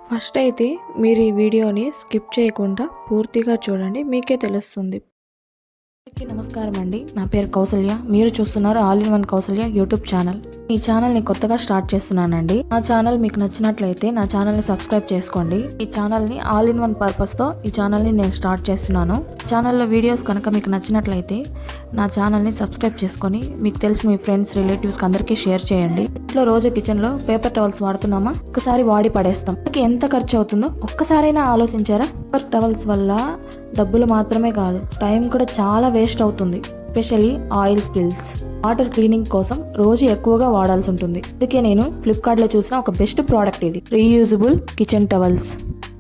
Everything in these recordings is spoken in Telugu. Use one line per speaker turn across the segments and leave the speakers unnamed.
ఫస్ట్ అయితే మీరు ఈ వీడియోని స్కిప్ చేయకుండా పూర్తిగా చూడండి, మీకే తెలుస్తుంది. అందరికీ నమస్కారం అండి. నా పేరు కౌసల్య. మీరు చూస్తున్నారు all in one Kausalya YouTube channel. ఈ ఛానల్ని కొత్తగా స్టార్ట్ చేస్తున్నానండి. నా ఛానల్ మీకు నచ్చినట్లయితే నా ఛానల్ని సబ్స్క్రైబ్ చేసుకోండి. ఈ ఛానల్ని ఆల్ ఇన్ వన్ పర్పస్తో ఈ ఛానల్ని నేను స్టార్ట్ చేస్తున్నాను. ఛానల్లో వీడియోస్ కనుక మీకు నచ్చినట్లయితే నా ఛానల్ని సబ్స్క్రైబ్ చేసుకొని మీకు తెలిసిన మీ ఫ్రెండ్స్ రిలేటివ్స్కి అందరికీ షేర్ చేయండి. ఇంట్లో రోజు కిచెన్లో పేపర్ టవల్స్ వాడుతున్నామా, ఒక్కసారి వాడి పడేస్తాం. ఎంత ఖర్చు అవుతుందో ఒక్కసారైనా ఆలోచించారా? పేపర్ టవల్స్ వల్ల డబ్బులు మాత్రమే కాదు, టైం కూడా చాలా వేస్ట్ అవుతుంది. Especially oil spills, water cleaning కోసం రోజు ఎక్కువగా వాడాల్సి ఉంటుంది. అందుకే నేను ఫ్లిప్కార్ట్లో చూసిన ఒక బెస్ట్ ప్రోడక్ట్ ఇది, రీయూజబుల్ కిచెన్ టవల్స్.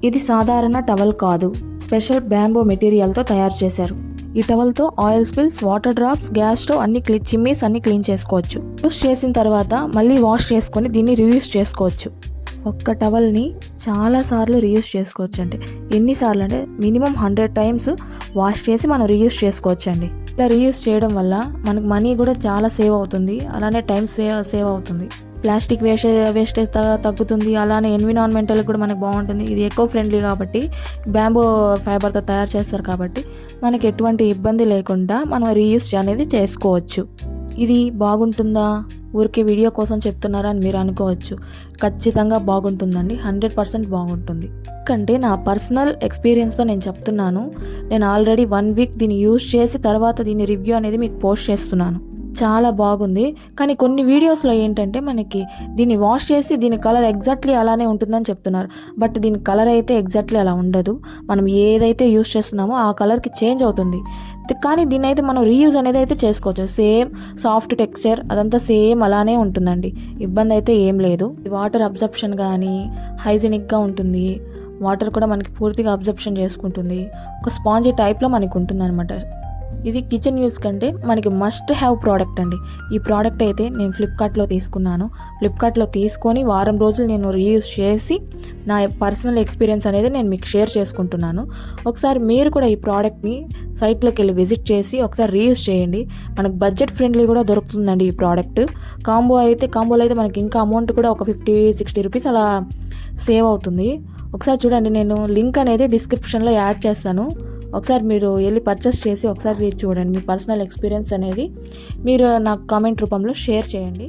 ఇది సాధారణ టవల్ కాదు, స్పెషల్ బ్యాంబో మెటీరియల్తో తయారు చేశారు. ఈ టవల్తో oil spills, water drops, gas stove అన్ని చిమ్నీస్ అన్ని క్లీన్ చేసుకోవచ్చు. యూస్ చేసిన తర్వాత మళ్ళీ వాష్ చేసుకొని దీన్ని రీయూస్ చేసుకోవచ్చు. ఒక్క టవల్ని చాలాసార్లు రీయూస్ చేసుకోవచ్చు. అంటే ఎన్నిసార్లు అంటే మినిమం 100 టైమ్స్ వాష్ చేసి మనం రీయూస్ చేసుకోవచ్చు అండి. ఇలా రీయూస్ చేయడం వల్ల మనకు మనీ కూడా చాలా సేవ్ అవుతుంది, అలానే టైం సేవ్ అవుతుంది. ప్లాస్టిక్ వేస్టేజ్ తగ్గుతుంది, అలానే ఎన్విరాన్మెంటల్ కూడా మనకు బాగుంటుంది. ఇది ఎకో ఫ్రెండ్లీ కాబట్టి, బ్యాంబో ఫైబర్తో తయారు చేస్తారు కాబట్టి మనకి ఎటువంటి ఇబ్బంది లేకుండా మనం రీయూస్ అనేది చేసుకోవచ్చు. ఇది బాగుంటుందా, ఊరికే వీడియో కోసం చెప్తున్నారా అని మీరు అనుకోవచ్చు. ఖచ్చితంగా బాగుంటుందండి, 100% బాగుంటుంది. ఎందుకంటే నా పర్సనల్ ఎక్స్పీరియన్స్తో నేను చెప్తున్నాను. నేను ఆల్రెడీ 1 వీక్ దీన్ని యూజ్ చేసి తర్వాత దీని రివ్యూ అనేది మీకు పోస్ట్ చేస్తున్నాను. చాలా బాగుంది. కానీ కొన్ని వీడియోస్లో ఏంటంటే మనకి దీన్ని వాష్ చేసి దీని కలర్ ఎగ్జాక్ట్లీ అలానే ఉంటుందని చెప్తున్నారు. బట్ దీని కలర్ అయితే ఎగ్జాక్ట్లీ అలా ఉండదు. మనం ఏదైతే యూజ్ చేస్తున్నామో ఆ కలర్కి చేంజ్ అవుతుంది. కానీ దీన్ని అయితే మనం రీయూజ్ అనేది అయితే చేసుకోవచ్చు. సేమ్ సాఫ్ట్ టెక్స్చర్ అదంతా సేమ్ అలానే ఉంటుందండి, ఇబ్బంది అయితే ఏం లేదు. వాటర్ అబ్జర్ప్షన్ కానీ హైజీనిక్గా ఉంటుంది. వాటర్ కూడా మనకి పూర్తిగా అబ్జర్ప్షన్ చేసుకుంటుంది. ఒక స్పాంజీ టైప్లో మనకి ఉంటుంది అనమాట. ఇది కిచెన్ యూస్ కంటే మనకి మస్ట్ హ్యావ్ ప్రోడక్ట్ అండి. ఈ ప్రోడక్ట్ అయితే నేను ఫ్లిప్కార్ట్లో తీసుకున్నాను. ఫ్లిప్కార్ట్లో తీసుకొని వారం రోజులు నేను రీయూస్ చేసి నా పర్సనల్ ఎక్స్పీరియన్స్ అనేది నేను మీకు షేర్ చేసుకుంటున్నాను. ఒకసారి మీరు కూడా ఈ ప్రోడక్ట్ని సైట్లోకి వెళ్ళి విజిట్ చేసి ఒకసారి రీయూస్ చేయండి. మనకు బడ్జెట్ ఫ్రెండ్లీ కూడా దొరుకుతుందండి ఈ ప్రోడక్ట్. కాంబోలో అయితే మనకి ఇంకా అమౌంట్ కూడా ఒక 50-60 రూపీస్ అలా సేవ్ అవుతుంది. ఒకసారి చూడండి, నేను లింక్ అనేది డిస్క్రిప్షన్లో యాడ్ చేస్తాను. ఒకసారి మీరు వెళ్ళి పర్చేస్ చేసి ఒకసారి చూడండి. మీ పర్సనల్ ఎక్స్పీరియన్స్ అనేది మీరు నాకు కామెంట్ రూపంలో షేర్ చేయండి.